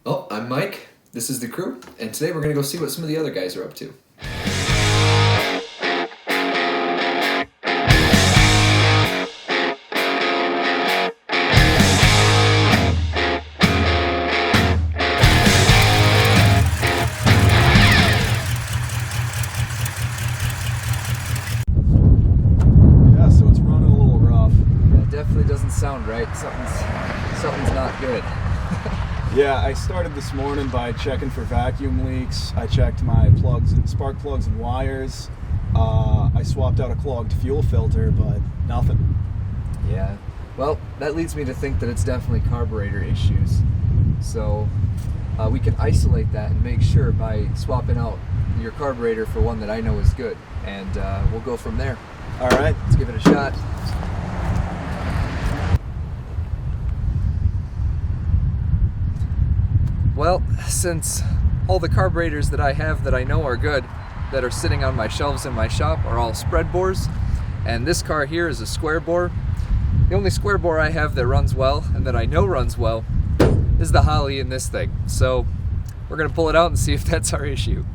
Oh, I'm Mike, this is the crew, and today we're going to go see what some of the other guys are up to. Yeah, so it's running a little rough. Yeah, it definitely doesn't sound right. Something's not good. Yeah, I started this morning by checking for vacuum leaks. I checked my spark plugs and wires. I swapped out a clogged fuel filter, but nothing. Yeah, well, that leads me to think that it's definitely carburetor issues. So we can isolate that and make sure by swapping out your carburetor for one that I know is good. And we'll go from there. All right. Let's give it a shot. Well, since all the carburetors that I have that I know are good, that are sitting on my shelves in my shop, are all spread bores, and this car here is a square bore. The only square bore I have that runs well, and that I know runs well, is the Holly in this thing. So we're gonna pull it out and see if that's our issue.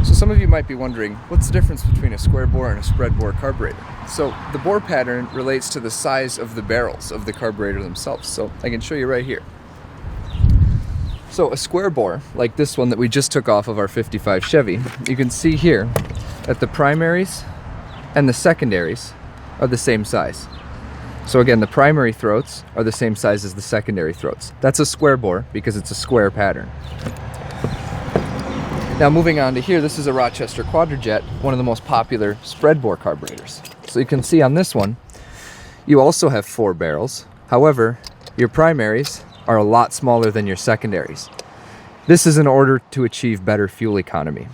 So some of you might be wondering, what's the difference between a square bore and a spread bore carburetor? So the bore pattern relates to the size of the barrels of the carburetor themselves. So I can show you right here. So a square bore, like this one that we just took off of our 55 Chevy, you can see here that the primaries and the secondaries are the same size. So again, the primary throats are the same size as the secondary throats. That's a square bore because it's a square pattern. Now moving on to here, this is a Rochester Quadrajet, one of the most popular spread bore carburetors. So you can see on this one, you also have 4 barrels. However, your primaries are a lot smaller than your secondaries. This is in order to achieve better fuel economy.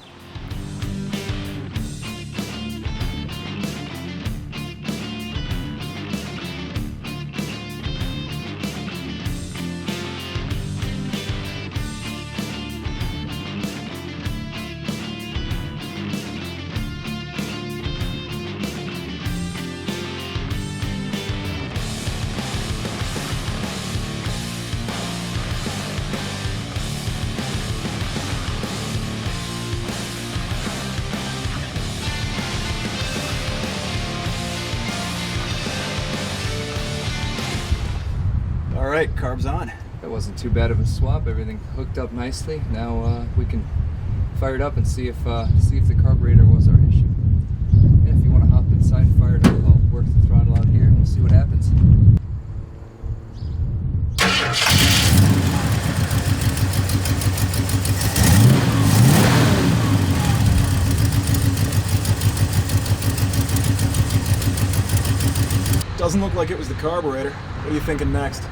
All right, carb's on. That wasn't too bad of a swap. Everything hooked up nicely. Now we can fire it up and see if the carburetor was our issue. Yeah, if you want to hop inside and fire it up, I'll work the throttle out here and we'll see what happens. Doesn't look like it was the carburetor. What are you thinking next?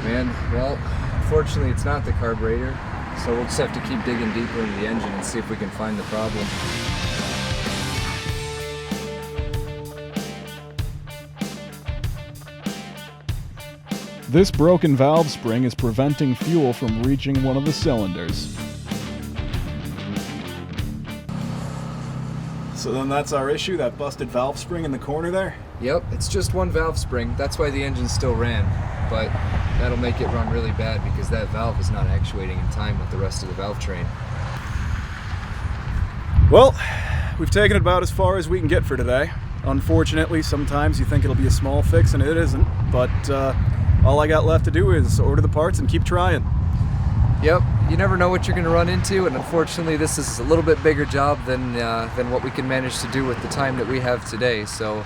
Man, well, unfortunately it's not the carburetor, so we'll just have to keep digging deeper into the engine and see if we can find the problem. This broken valve spring is preventing fuel from reaching one of the cylinders. So then that's our issue, that busted valve spring in the corner there? Yep, it's just one valve spring. That's why the engine still ran, but that'll make it run really bad because that valve is not actuating in time with the rest of the valve train. Well, we've taken it about as far as we can get for today. Unfortunately, sometimes you think it'll be a small fix and it isn't, but all I got left to do is order the parts and keep trying. Yep, you never know what you're going to run into, and unfortunately this is a little bit bigger job than what we can manage to do with the time that we have today. So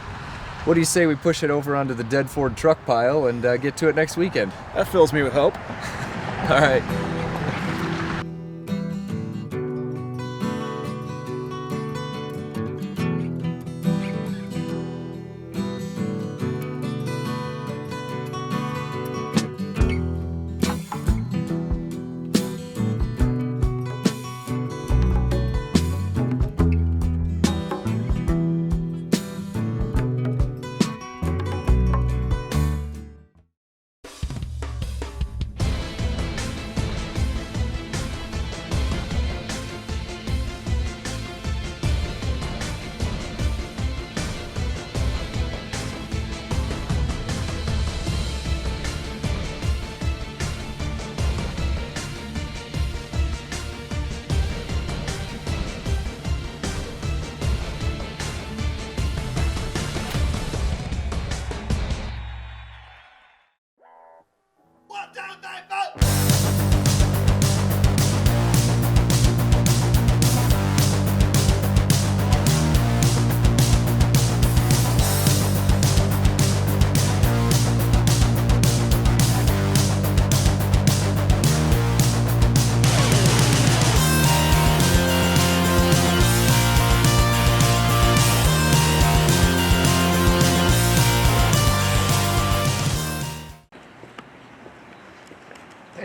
what do you say we push it over onto the dead Ford truck pile and get to it next weekend? That fills me with hope. All right.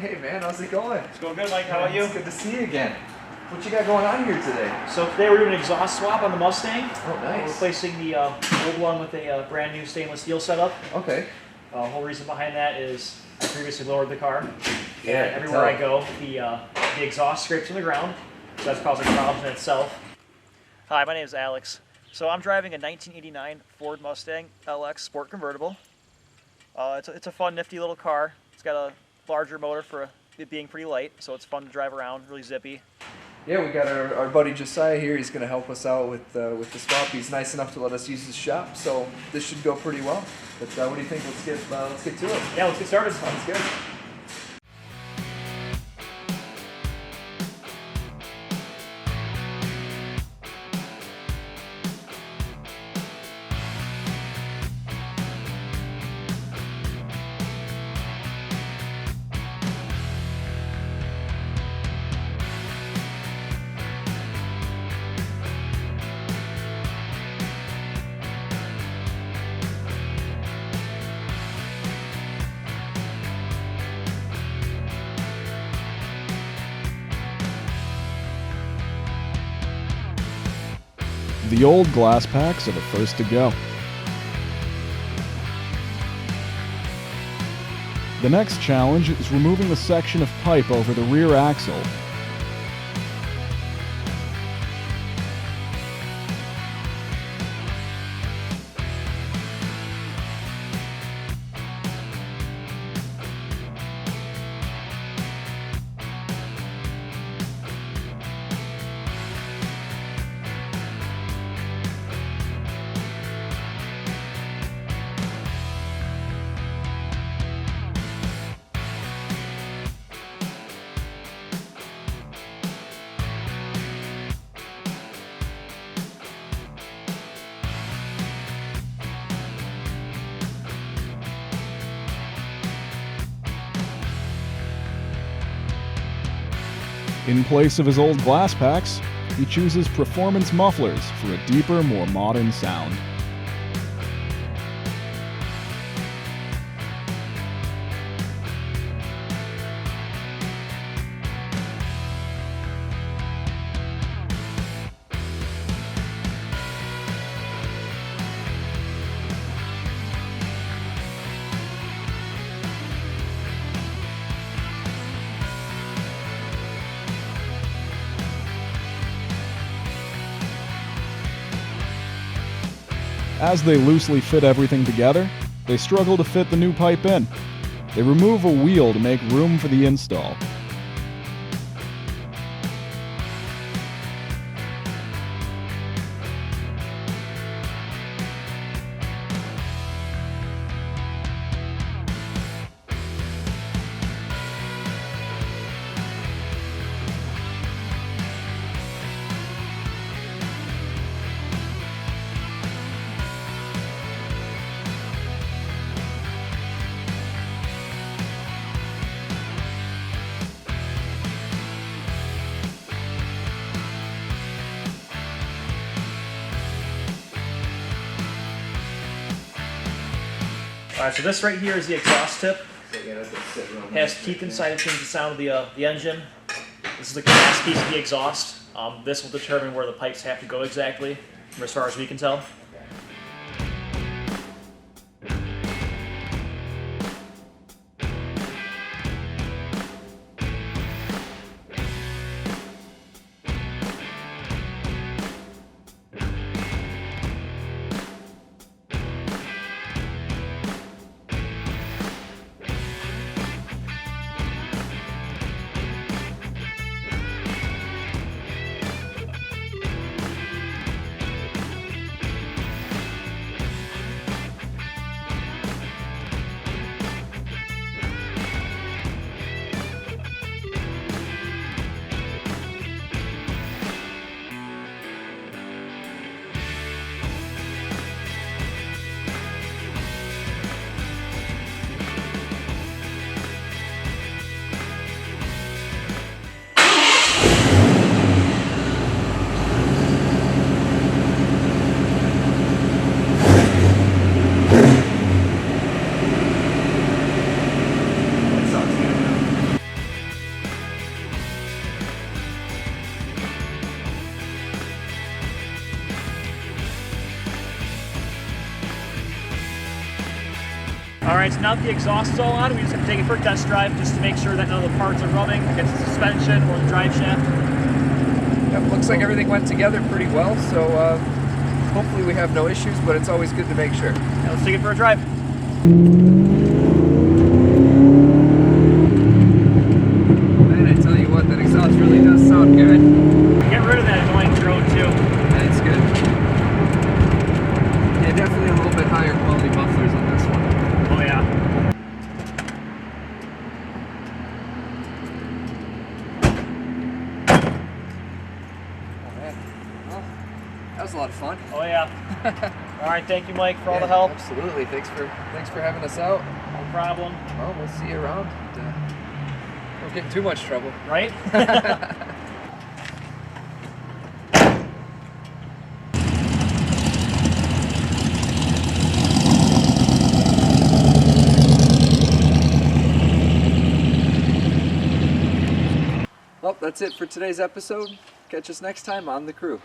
Hey man, how's it going? It's going good, Mike. How about you? It's good to see you again. What you got going on here today? So today we're doing an exhaust swap on the Mustang. Oh, nice. We're replacing the old one with a brand new stainless steel setup. Okay. The whole reason behind that is I previously lowered the car. Yeah, And everywhere I go, the exhaust scrapes on the ground, so that's causing problems in itself. Hi, my name is Alex. So I'm driving a 1989 Ford Mustang LX Sport Convertible. It's a fun, nifty little car. It's got a larger motor for it being pretty light, so it's fun to drive around, really zippy. Yeah, we got our buddy Josiah here. He's going to help us out with the swap. He's nice enough to let us use his shop, so this should go pretty well. But what do you think? Let's get to it. Yeah, let's get started. Sounds good. The old glass packs are the first to go. The next challenge is removing the section of pipe over the rear axle. In place of his old glass packs, he chooses performance mufflers for a deeper, more modern sound. As they loosely fit everything together, they struggle to fit the new pipe in. They remove a wheel to make room for the install. Alright, so this right here is the exhaust tip. It has teeth inside to change the sound of the engine. This is the glass piece of the exhaust. This will determine where the pipes have to go exactly, from as far as we can tell. Alright, so now that the exhaust is all on, we just have to take it for a test drive just to make sure that none of the parts are rubbing against the suspension or the drive shaft. Yep, looks like everything went together pretty well, so hopefully we have no issues, but it's always good to make sure. Now let's take it for a drive. Man, I tell you what, that exhaust really does sound good. Get rid of that annoying drone too. That's good. Yeah, definitely a little bit higher quality mufflers on this one. Oh yeah. Oh man, well, that was a lot of fun. Oh yeah. Alright, thank you Mike for all the help. Absolutely, thanks for having us out. No problem. Well, we'll see you around. Don't get in too much trouble. Right? Well, that's it for today's episode. Catch us next time on The Crew.